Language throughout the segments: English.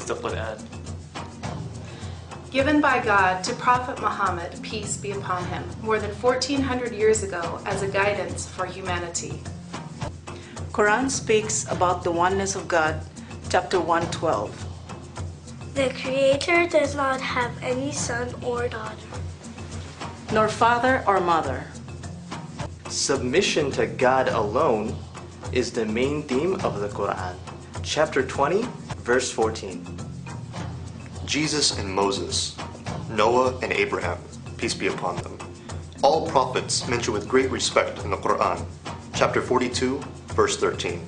the Quran? Given by God to Prophet Muhammad, peace be upon him, more than 1400 years ago as a guidance for humanity. Quran speaks about the oneness of God, chapter 112. The Creator does not have any son or daughter, Nor father or mother. Submission to God alone is the main theme of the Quran. Chapter 20, verse 14. Jesus and Moses, Noah and Abraham, peace be upon them. All prophets mentioned with great respect in the Quran. Chapter 42, verse 13.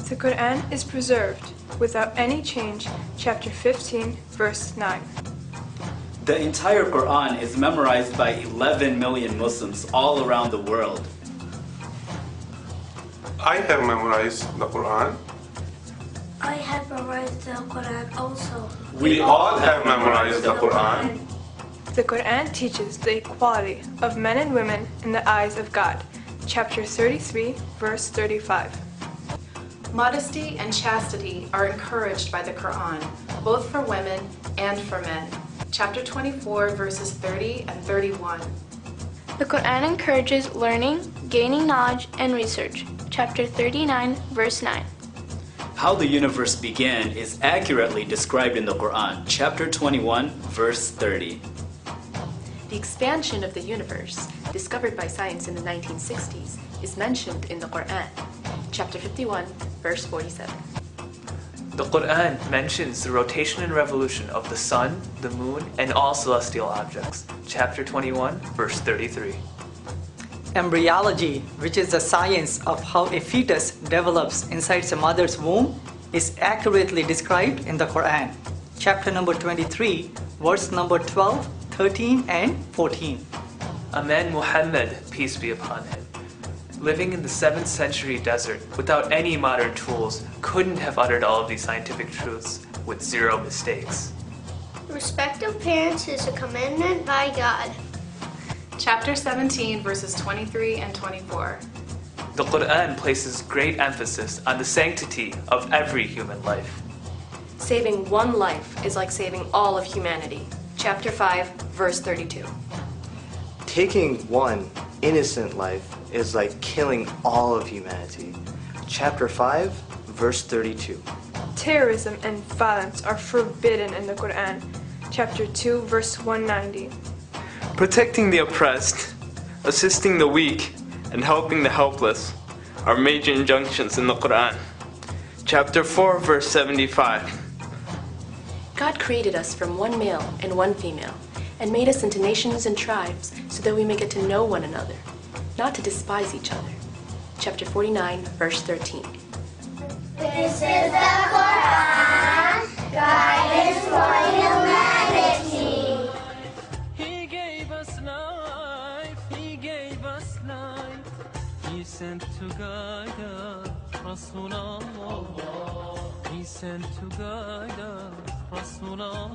The Quran is preserved without any change. Chapter 15, verse 9. The entire Quran is memorized by 11 million Muslims all around the world. I have memorized the Quran. I have memorized the Quran also. We all have memorized the Quran. The Quran teaches the equality of men and women in the eyes of God. Chapter 33, verse 35. Modesty and chastity are encouraged by the Quran, both for women and for men. Chapter 24, verses 30 and 31. The Quran encourages learning, gaining knowledge, and research. Chapter 39, verse 9. How the universe began is accurately described in the Quran. Chapter 21, verse 30. The expansion of the universe, discovered by science in the 1960s, is mentioned in the Quran. Chapter 51, verse 47. The Quran mentions the rotation and revolution of the sun, the moon, and all celestial objects. Chapter 21, verse 33. Embryology, which is the science of how a fetus develops inside a mother's womb, is accurately described in the Quran. Chapter number 23, verse number 12, 13, and 14. A man Muhammad, peace be upon him, living in the 7th century desert without any modern tools, couldn't have uttered all of these scientific truths with zero mistakes. Respect of parents is a commandment by God. Chapter 17, verses 23 and 24. The Quran places great emphasis on the sanctity of every human life. Saving one life is like saving all of humanity. Chapter 5, verse 32. Taking one innocent life is like killing all of humanity. Chapter 5, verse 32. Terrorism and violence are forbidden in the Quran. Chapter 2, verse 190. Protecting the oppressed, assisting the weak, and helping the helpless are major injunctions in the Quran. Chapter 4, verse 75. God created us from one male and one female, and made us into nations and tribes so that we may get to know one another, not to despise each other. Chapter 49, verse 13. This is the Quran, guidance for humanity. He gave us life, He gave us life. He sent to guide us, Rasulullah. He sent to guide us, Rasulullah.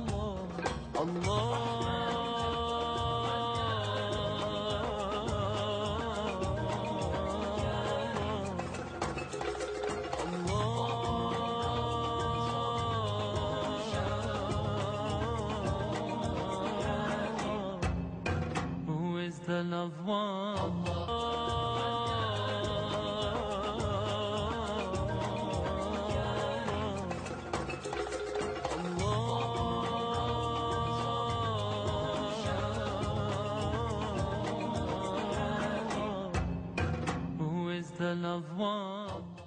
The loved one. Who is the loved one?